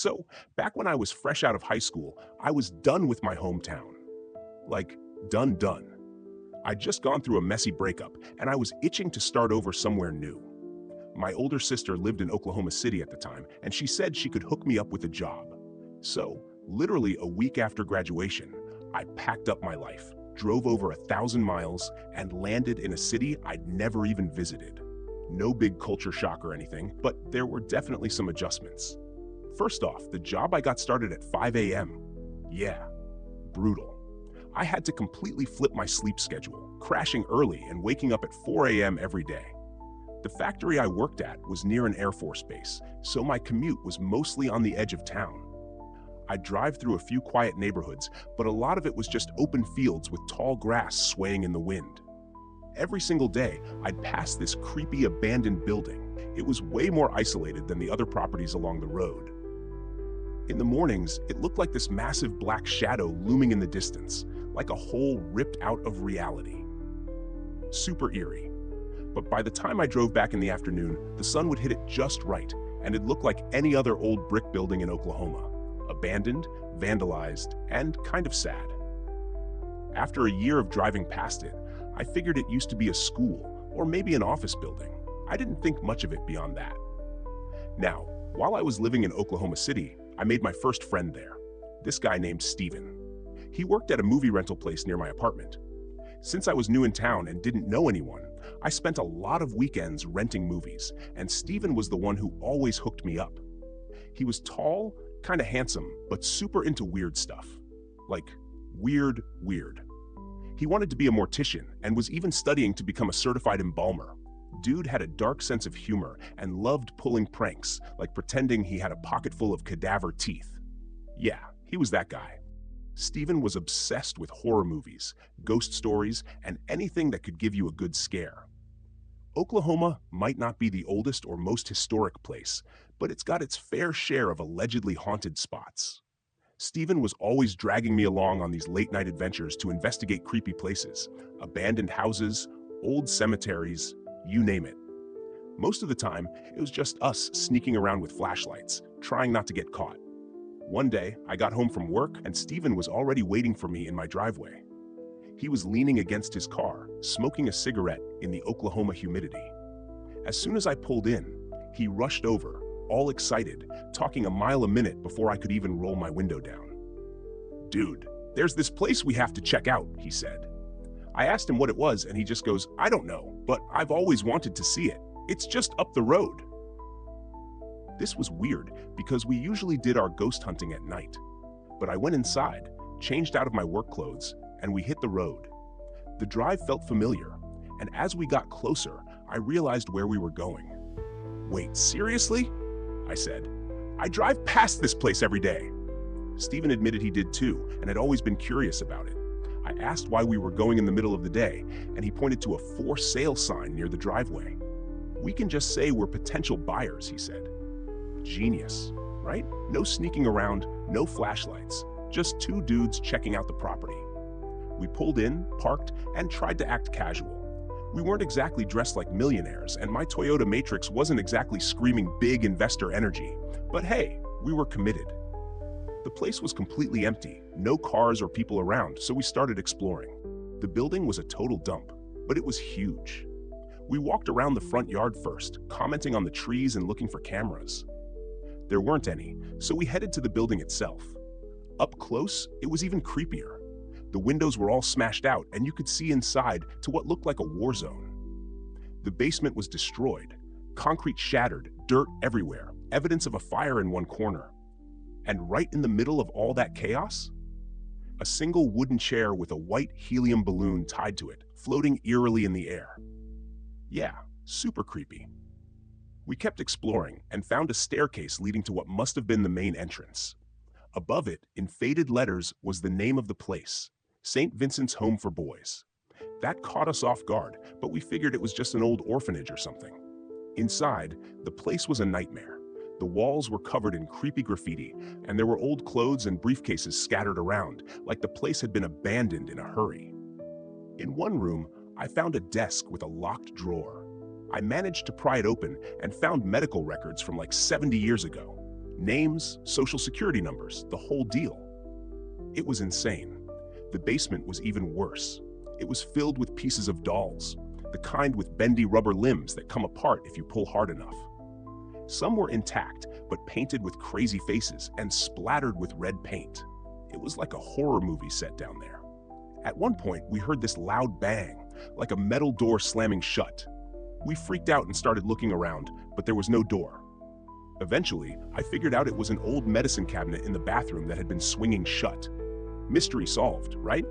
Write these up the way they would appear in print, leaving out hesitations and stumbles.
So, back when I was fresh out of high school, I was done with my hometown. Like, done. I'd just gone through a messy breakup, and I was itching to start over somewhere new. My older sister lived in Oklahoma City at the time, and she said she could hook me up with a job. So, literally a week after graduation, I packed up my life, drove over 1,000 miles, and landed in a city I'd never even visited. No big culture shock or anything, but there were definitely some adjustments. First off, the job I got started at 5 a.m. Yeah, brutal. I had to completely flip my sleep schedule, crashing early and waking up at 4 a.m. every day. The factory I worked at was near an Air Force base, so my commute was mostly on the edge of town. I'd drive through a few quiet neighborhoods, but a lot of it was just open fields with tall grass swaying in the wind. Every single day, I'd pass this creepy abandoned building. It was way more isolated than the other properties along the road. In the mornings, it looked like this massive black shadow looming in the distance, like a hole ripped out of reality. Super eerie. But by the time I drove back in the afternoon, the sun would hit it just right, and it looked like any other old brick building in Oklahoma. Abandoned, vandalized, and kind of sad. After a year of driving past it, I figured it used to be a school, or maybe an office building. I didn't think much of it beyond that. Now, while I was living in Oklahoma City, I made my first friend there. This guy named Steven. He worked at a movie rental place near my apartment. Since I was new in town and didn't know anyone, I spent a lot of weekends renting movies, and Steven was the one who always hooked me up. He was tall, kinda handsome, but super into weird stuff. Like, weird. He wanted to be a mortician and was even studying to become a certified embalmer. Dude had a dark sense of humor and loved pulling pranks, like pretending he had a pocket full of cadaver teeth. Yeah, he was that guy. Steven was obsessed with horror movies, ghost stories, and anything that could give you a good scare. Oklahoma might not be the oldest or most historic place, but it's got its fair share of allegedly haunted spots. Steven was always dragging me along on these late-night adventures to investigate creepy places, abandoned houses, old cemeteries, you name it. Most of the time, it was just us sneaking around with flashlights, trying not to get caught. One day, I got home from work and Steven was already waiting for me in my driveway. He was leaning against his car, smoking a cigarette in the Oklahoma humidity. As soon as I pulled in, he rushed over, all excited, talking a mile a minute before I could even roll my window down. "Dude, there's this place we have to check out," he said. I asked him what it was and he just goes, "I don't know, but I've always wanted to see it. It's just up the road." This was weird because we usually did our ghost hunting at night. But I went inside, changed out of my work clothes, and we hit the road. The drive felt familiar, and as we got closer, I realized where we were going. "Wait, seriously?" I said. "I drive past this place every day." Steven admitted he did too, and had always been curious about it. I asked why we were going in the middle of the day, and he pointed to a "for sale" sign near the driveway. "We can just say we're potential buyers," he said. Genius, right? No sneaking around, no flashlights, just two dudes checking out the property. We pulled in, parked, and tried to act casual. We weren't exactly dressed like millionaires, and my Toyota Matrix wasn't exactly screaming big investor energy. But hey, we were committed. The place was completely empty, no cars or people around, so we started exploring. The building was a total dump, but it was huge. We walked around the front yard first, commenting on the trees and looking for cameras. There weren't any, so we headed to the building itself. Up close, it was even creepier. The windows were all smashed out, and you could see inside to what looked like a war zone. The basement was destroyed, concrete shattered, dirt everywhere, evidence of a fire in one corner. And right in the middle of all that chaos, a single wooden chair with a white helium balloon tied to it, floating eerily in the air. Yeah, super creepy. We kept exploring and found a staircase leading to what must have been the main entrance. Above it, in faded letters, was the name of the place, St. Vincent's Home for Boys. That caught us off guard, but we figured it was just an old orphanage or something. Inside, the place was a nightmare. The walls were covered in creepy graffiti, and there were old clothes and briefcases scattered around, like the place had been abandoned in a hurry. In one room, I found a desk with a locked drawer. I managed to pry it open and found medical records from like 70 years ago. Names, social security numbers, the whole deal. It was insane. The basement was even worse. It was filled with pieces of dolls, the kind with bendy rubber limbs that come apart if you pull hard enough. Some were intact, but painted with crazy faces and splattered with red paint. It was like a horror movie set down there. At one point, we heard this loud bang, like a metal door slamming shut. We freaked out and started looking around, but there was no door. Eventually, I figured out it was an old medicine cabinet in the bathroom that had been swinging shut. Mystery solved, right?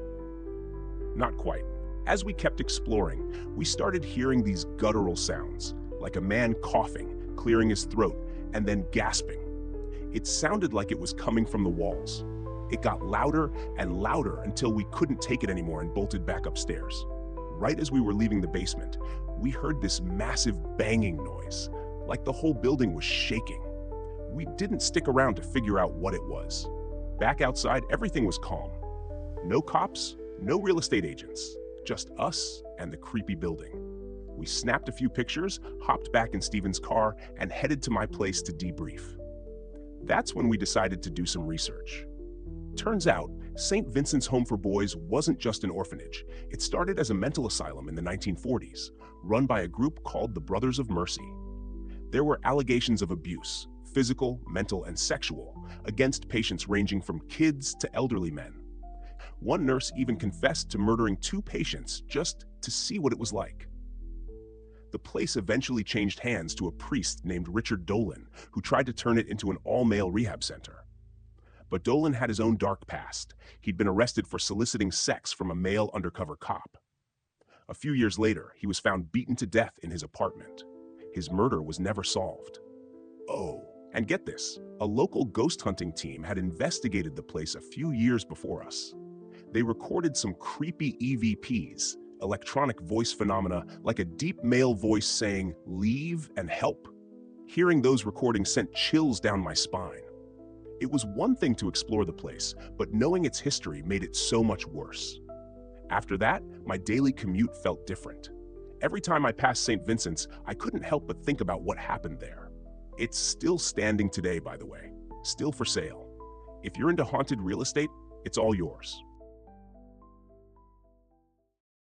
Not quite. As we kept exploring, we started hearing these guttural sounds, like a man coughing, clearing his throat, and then gasping. It sounded like it was coming from the walls. It got louder and louder until we couldn't take it anymore and bolted back upstairs. Right as we were leaving the basement, we heard this massive banging noise, like the whole building was shaking. We didn't stick around to figure out what it was. Back outside, everything was calm. No cops, no real estate agents, just us and the creepy building. We snapped a few pictures, hopped back in Steven's car, and headed to my place to debrief. That's when we decided to do some research. Turns out, St. Vincent's Home for Boys wasn't just an orphanage. It started as a mental asylum in the 1940s, run by a group called the Brothers of Mercy. There were allegations of abuse, physical, mental, and sexual, against patients ranging from kids to elderly men. One nurse even confessed to murdering 2 patients just to see what it was like. The place eventually changed hands to a priest named Richard Dolan, who tried to turn it into an all-male rehab center. But Dolan had his own dark past. He'd been arrested for soliciting sex from a male undercover cop. A few years later, he was found beaten to death in his apartment. His murder was never solved. Oh, and get this, a local ghost hunting team had investigated the place a few years before us. They recorded some creepy EVPs, electronic voice phenomena, like a deep male voice saying, "Leave and help." Hearing those recordings sent chills down my spine. It was one thing to explore the place, but knowing its history made it so much worse. After that, my daily commute felt different. Every time I passed St. Vincent's, I couldn't help but think about what happened there. It's still standing today, by the way, still for sale. If you're into haunted real estate, it's all yours.